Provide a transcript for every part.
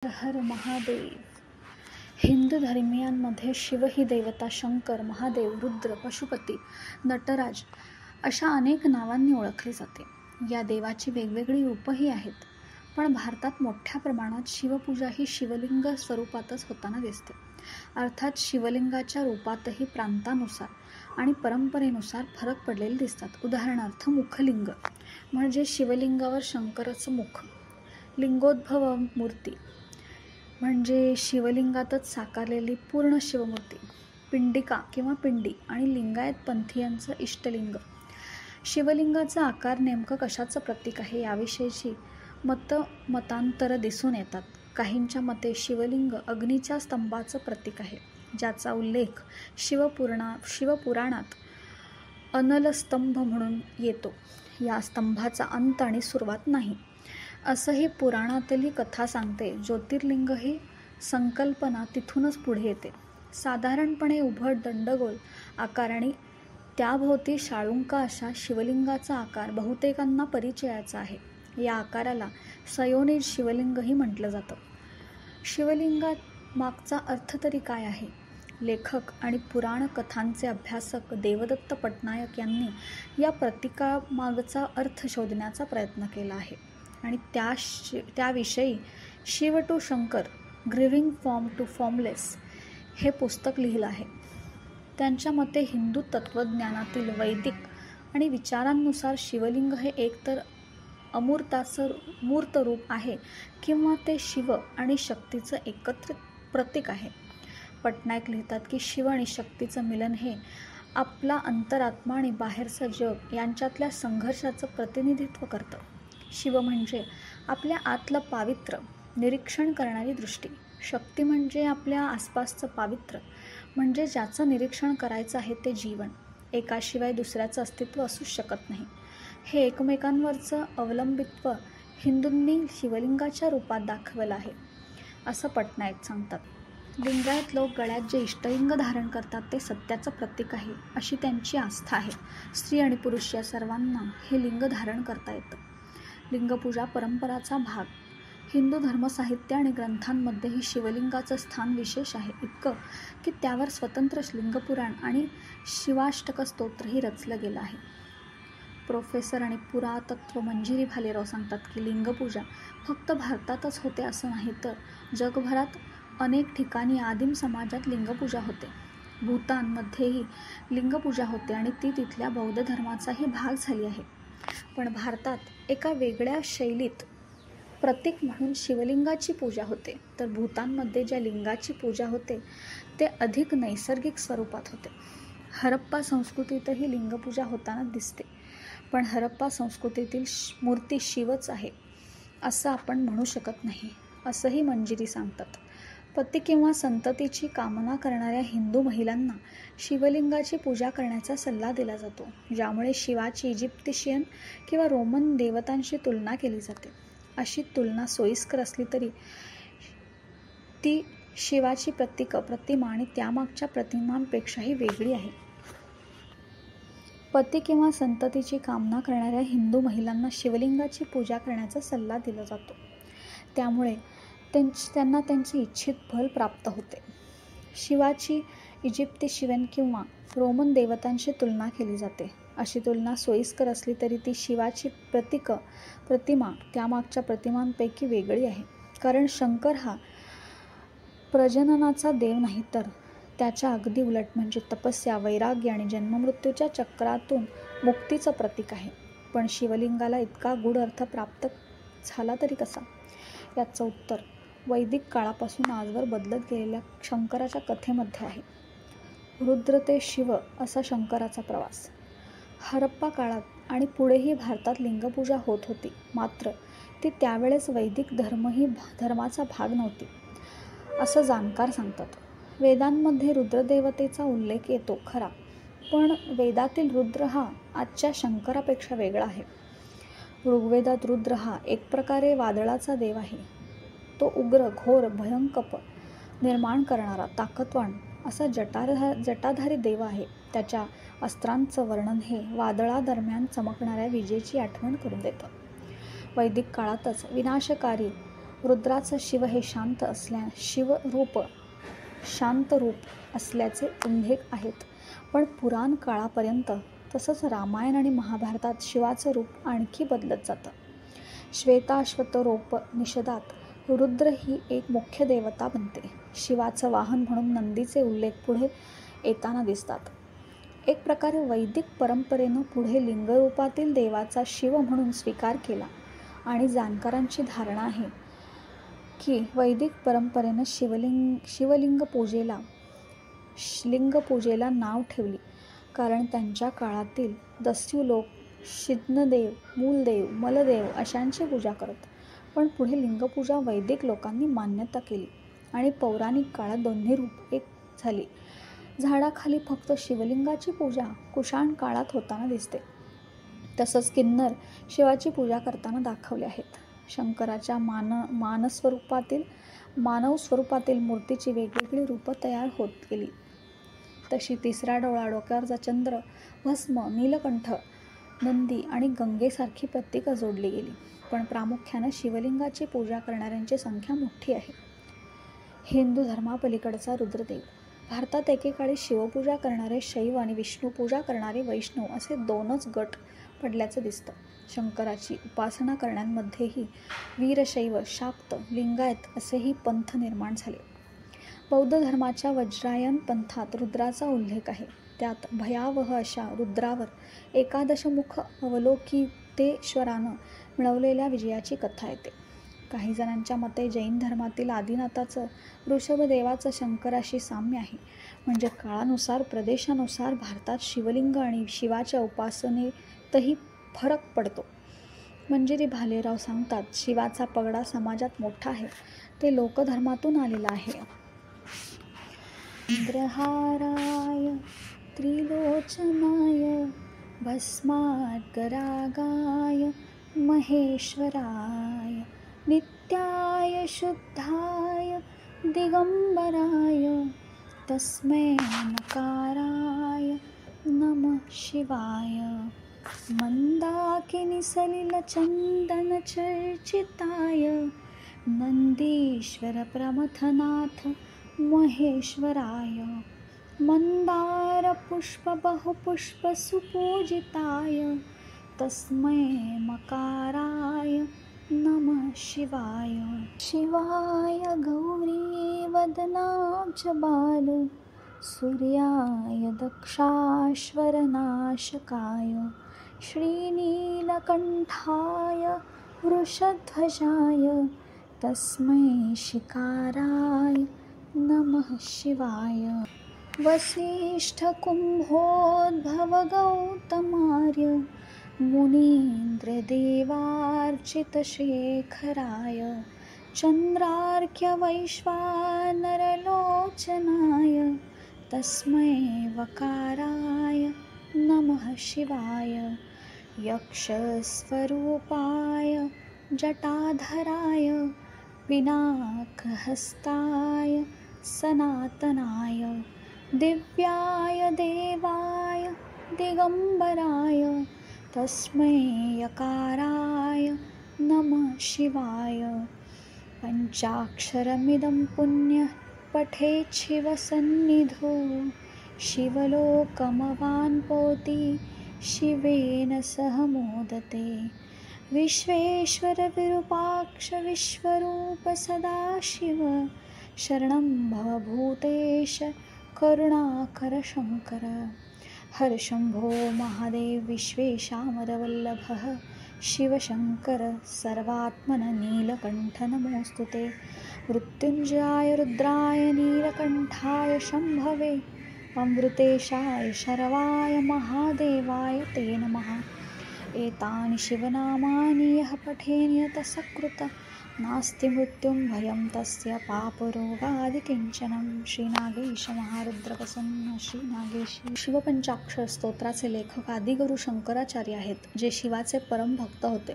हर महादेव. हिंदू धर्मियांमध्ये शिव ही देवता शंकर, महादेव, रुद्र, पशुपती, नटराज अशा अनेक नावांनी ओळखली जाते. या देवाची वेगवेगळी रूपंही आहेत, पण भारतात मोठ्या प्रमाणात शिवपूजा ही शिवलिंग स्वरूपातच होताना दिसते. अर्थात शिवलिंगाच्या रूपातही प्रांतानुसार आणि परंपरेनुसार फरक पडलेले दिसतात. उदाहरणार्थ मुखलिंग म्हणजे शिवलिंगावर शंकराचं मुख, लिंगोद्भव मूर्ती म्हणजे शिवलिंगातच साकारलेली पूर्ण शिवमूर्ती, पिंडिका किंवा पिंडी आणि लिंगायत पंथीयांचं इष्टलिंग. शिवलिंगाचा आकार नेमकं कशाचं प्रतीक आहे याविषयीची मतांतरं दिसून येतात. काहींच्या मते शिवलिंग अग्नीच्या स्तंभाचं प्रतीक आहे, ज्याचा उल्लेख शिवपुराणात अनलस्तंभ म्हणून येतो. या स्तंभाचा अंत आणि सुरुवात नाही, असंही पुराणातली कथा सांगते. ज्योतिर्लिंग ही संकल्पना तिथूनच पुढे येते. साधारणपणे उभट दंडगोल आकार आणि त्याभोवती शाळुंका अशा शिवलिंगाचा आकार बहुतेकांना परिचयाचा आहे. या आकाराला सयोनिज शिवलिंगही म्हटलं जातं. शिवलिंगात मागचा अर्थ तरी काय आहे? लेखक आणि पुराण कथांचे अभ्यासक देवदत्त पटनायक यांनी या प्रतीकामागचा अर्थ शोधण्याचा प्रयत्न केला आहे आणि त्याविषयी Shiv to Shankar, grieving form to formless हे पुस्तक लिहिलं आहे. त्यांच्या मते हिंदू तत्त्वज्ञानातील वैदिक आणि विचारांनुसार शिवलिंग हे एकतर अमूर्ताचं मूर्त रूप आहे किंवा ते शिव आणि शक्तीचं एकत्रित प्रतीक आहे. पटनायक लिहितात की शिव आणि शक्तीचं मिलन हे आपला अंतरात्मा आणि बाहेरचं जग यांच्यातल्या संघर्षाचं प्रतिनिधित्व करतं. शिव म्हणजे आपल्या आतलं पावित्र्य निरीक्षण करणारी दृष्टी. शक्ती म्हणजे आपल्या आसपासचं पावित्र्य म्हणजे ज्याचं निरीक्षण करायचं आहे ते जीवन. एकाशिवाय दुसऱ्याचं अस्तित्व असूच शकत नाही. हे एकमेकांवरचं अवलंबित्व हिंदूंनी शिवलिंगाच्या रूपात दाखवलं आहे, असं पटनायक सांगतात. लिंगायत लोक गळ्यात जे इष्टलिंग धारण करतात ते सत्याचं प्रतीक आहे, अशी त्यांची आस्था आहे. स्त्री आणि पुरुष या सर्वांना हे लिंग धारण करता येतं. लिंगपूजा परंपराचा भाग. हिंदू धर्मसाहित्य आणि ग्रंथांमध्येही शिवलिंगाचं स्थान विशेष आहे, इतकं की त्यावर स्वतंत्र लिंगपुराण आणि शिवाष्टक स्तोत्रही रचलं गेलं आहे. प्रोफेसर आणि पुरातत्व मंजिरी भालेराव सांगतात की लिंगपूजा फक्त भारतातच होते असं नाही, तर जगभरात अनेक ठिकाणी आदिम समाजात लिंगपूजा होते. भूतानमध्येही लिंगपूजा होते आणि ती तिथल्या बौद्ध धर्माचाही भाग झाली आहे. पण भारतात एका वेगळ्या शैलीत प्रतीक म्हणून शिवलिंगाची पूजा होते, तर भूतानमध्ये ज्या लिंगाची पूजा होते ते अधिक नैसर्गिक स्वरूपात होते. हरप्पा संस्कृतीतही लिंगपूजा होताना दिसते, पण हरप्पा संस्कृतीतील मूर्ती शिवच आहे असं आपण म्हणू शकत नाही, असंही मंजिरी सांगतात. पती किंवा संततीची कामना करणाऱ्या हिंदू महिलांना शिवलिंगाची पूजा करण्याचा सल्ला दिला जातो, ज्यामुळे शिवाची इजिप्शियन किंवा रोमन देवतांशी तुलना केली जाते. अशी तुलना सोयीस्कर असली तरी ती शिवाची प्रतिमा आणि त्यामागच्या प्रतिमांपेक्षाही वेगळी आहे. पती किंवा संततीची कामना करणाऱ्या हिंदू महिलांना शिवलिंगाची पूजा करण्याचा सल्ला दिला जातो, त्यामुळे त्यांना त्यांचे इच्छित फल प्राप्त होते. शिवाची इजिप्शियन किंवा रोमन देवतांशी तुलना केली जाते. अशी तुलना सोयीस्कर असली तरी ती शिवाची प्रतिमा त्यामागच्या प्रतिमांपैकी वेगळी आहे, कारण शंकर हा प्रजननाचा देव नाही, तर त्याच्या अगदी उलट म्हणजे तपस्या, वैराग्य आणि जन्ममृत्यूच्या चक्रातून मुक्तीचं प्रतीक आहे. पण शिवलिंगाला इतका गूढ अर्थ प्राप्त झाला तरी कसा? याचं उत्तर वैदिक काळापासून आजवर बदलत गेलेल्या शंकराच्या कथेमध्ये आहे. रुद्र ते शिव असा शंकराचा प्रवास. हरप्पा काळात आणि पुढेही भारतात लिंगपूजा होत होती, मात्र ती त्यावेळेस वैदिक धर्माचा भाग नव्हती, असं जाणकार सांगतात. वेदांमध्ये रुद्रदेवतेचा उल्लेख येतो खरा, पण वेदातील रुद्र हा आजच्या शंकरापेक्षा वेगळा आहे. ऋग्वेदात रुद्र हा एक प्रकारे वादळाचा देव आहे. तो उग्र, घोर, भयंकर निर्माण करणारा, ताकदवान असा जटाधारी देव आहे. त्याच्या अस्त्रांचं वर्णन हे वादळादरम्यान चमकणाऱ्या विजेची आठवण करून देतं. वैदिक काळातच विनाशकारी रुद्राचं शिव हे शिवरूप शांत रूप असल्याचे उल्लेख आहेत. पण पुराण काळापर्यंत तसंच रामायण आणि महाभारतात शिवाचं रूप आणखी बदलत जातं. श्वेताश्वतरोपनिषदात रुद्र ही एक मुख्य देवता बनते. शिवाचं वाहन म्हणून नंदीचे उल्लेख पुढे येताना दिसतात. एक प्रकारे वैदिक परंपरेनं पुढे लिंगरूपातील देवाचा शिव म्हणून स्वीकार केला आणि जाणकारांची धारणा आहे की वैदिक परंपरेनं लिंगपूजेला नाव ठेवली, कारण त्यांच्या काळातील दस्यू लोक शिन्नदेव, मूलदेव, मलदेव अशांची पूजा करत. पण पुढे लिंगपूजा वैदिक लोकांनी मान्यता केली आणि पौराणिक काळात दोन्ही रूप एक झाली. झाडाखाली फक्त शिवलिंगाची पूजा कुशाण काळात होताना दिसते. तसंच किन्नर शिवाची पूजा करताना दाखवले आहेत. शंकराच्या मानव स्वरूपातील मूर्तीची वेगवेगळी रूपं तयार होत गेली. तशी तिसरा डोळा, डोक्यावरचा चंद्र, भस्म, नीलकंठ, नंदी आणि गंगेसारखी प्रतीकं जोडली गेली. पण प्रामुख्यानं शिवलिंगाची पूजा करणाऱ्यांची संख्या मोठी आहे. हिंदू धर्मापलीकडचा रुद्रदेव. भारतात एकेकाळी शिवपूजा करणारे शैव आणि विष्णुपूजा करणारे वैष्णव असे दोनच गट पडल्याचं दिसतं. शंकराची उपासना करणाऱ्यांमध्येही वीरशैव, शाक्त, लिंगायत असेही पंथ निर्माण झाले. बौद्ध धर्माच्या वज्रायन पंथात रुद्राचा उल्लेख आहे. त्यात भयावह अशा रुद्रावर एकादशमुख अवलोकितेश्वरानं मिळवलेल्या विजयाची कथा येते. काही जणांच्या मते जैन धर्मातील आदिनाथाचं ऋषभदेवाचं शंकराशी साम्य आहे. म्हणजे काळानुसार, प्रदेशानुसार भारतात शिवलिंग आणि शिवाच्या उपासनेतही फरक पडतो. मंजिरी भालेराव सांगतात, शिवाचा पगडा समाजात मोठा आहे. ते लोकधर्मातून आलेला आहे. इंद्रहाराय त्रिलोचनाय भस्मार्करागाय महेश्वराय नित्याय शुद्धाय दिगंबराय तस्मै नकाराय नमः शिवाय मंदाकिनीसलिलचन्दनचर्चिताय नन्दीश्वरप्रमथनाथ महेश्वराय मन्दारपुष्पबहुपुष्पसुपूजिताय तस्मै मकाराय नमः शिवाय. शिवाय गौरीवदनाब्जबाल सूर्याय दक्षाश्वरनाशकाय श्रीनीलकण्ठाय वृषध्वजाय तस्मै शिकाराय नमः शिवाय. वसिष्ठकुम्भोद्भवगौतमार्य मुनीन्द्रदेवार्चितशेखराय चन्द्रार्क्यवैश्वानरलोचनाय तस्मै वकाराय नमः शिवाय. यक्षस्वरूपाय जटाधराय पिनाकहस्ताय सनातनाय दिव्याय देवाय दिगंबराय तस्मै यकाराय नमः शिवाय. पंचाक्षरमिदं पुण्यः पठेत् शिवसन्निधौ शिवलोकमवाप्नोति शिवेन सह मोदते. विश्वेश्वर विरूपाक्ष विश्वरूप सदाशिव शरणं भवभूतेश करुणाकर शंकर. हरशंभो महादेव विश्वेशामरवल्लभः शिवशंकर सर्वात्मन नीलकण्ठ नमोऽस्तु ते. मृत्युञ्जयाय रुद्राय नीलकण्ठाय शम्भवे अमृतेशाय शर्वाय महादेवाय ते नमः. एतानि शिवनामानि यः पठेन् यतः सकृत् नास्ति मृत्युं भयं तस्य पापरोगादिकिंचनं. श्रीनागेश महारुद्रप्रसन्न श्रीनागेश. शिवपंचाक्षर स्तोत्राचे लेखक आदिगुरु शंकराचार्य आहेत, जे शिवाचे परम भक्त होते.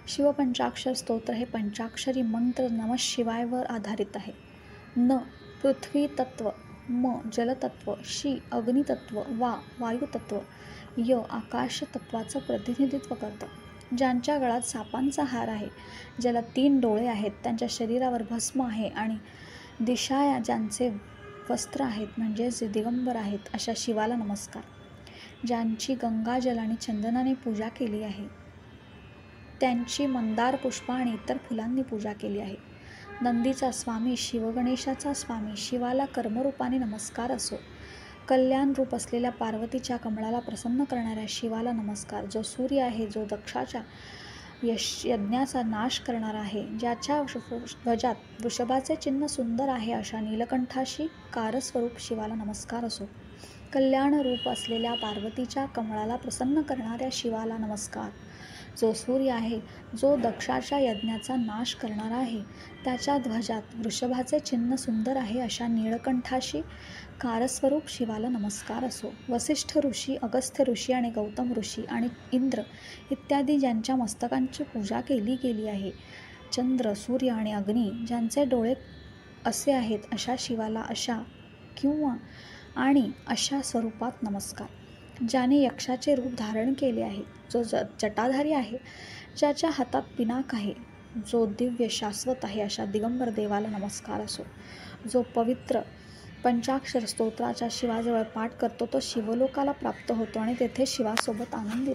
शिवपंचाक्षर स्तोत्र हे पंचाक्षरी मंत्र नमः शिवायवर आधारित आहे. न पृथ्वी तत्व, म जलतत्व, शि अग्नितत्व, वा वायुतत्व, य आकाश तत्वाचं प्रतिनिधित्व करतं. ज्यांच्या गळात सापांचा हार आहे, ज्याला 3 डोळे आहेत, त्यांच्या शरीरावर भस्म आहे आणि दिशाया ज्यांचे वस्त्र आहेत म्हणजेच जे दिगंबर आहेत, अशा शिवाला नमस्कार. ज्यांची गंगाजल आणि चंदनाने पूजा केली आहे, त्यांची मंदार पुष्प आणि इतर फुलांनी पूजा केली आहे. नंदीचा स्वामी शिवगणेशाचा स्वामी शिवाला कर्मरूपाने नमस्कार असो. कल्याण रूप असलेल्या पार्वतीच्या कमळाला प्रसन्न करणाऱ्या शिवाला नमस्कार. जो सूर्य आहे, जो दक्षाच्या यज्ञाचा नाश करणारा आहे, ज्याच्या ध्वजात वृषभाचे चिन्ह सुंदर आहे, अशा नीलकंठाशी कारस्वरूप शिवाला नमस्कार असो. कल्याण रूप असलेल्या पार्वतीच्या कमळाला प्रसन्न करणाऱ्या शिवाला नमस्कार. जो सूर्य आहे, जो दक्षाच्या यज्ञाचा नाश करणारा आहे, त्याच्या ध्वजात वृषभाचे चिन्ह सुंदर आहे, अशा नीळकंठाशी कारस्वरूप शिवाला नमस्कार असो. वसिष्ठ ऋषी, अगस्त्य ऋषी आणि गौतम ऋषी आणि इंद्र इत्यादी ज्यांच्या मस्तकांची पूजा केली गेली आहे, चंद्र, सूर्य आणि अग्नी ज्यांचे डोळे असे आहेत, अशा शिवाला अशा किंवा आणि अशा स्वरूपात नमस्कार. ज्याने यक्षाचे रूप धारण केले आहे, जो जटाधारी आहे, ज्याच्या हातात पिनाक आहे, जो दिव्य शाश्वत आहे, अशा दिगंबर देवाला नमस्कार असो. जो पवित्र पंचाक्षर स्तोत्राच्या शिवाजवळ पाठ करतो, तो शिवलोकाला प्राप्त होतो आणि तेथे शिवासोबत आनंदी राहतो.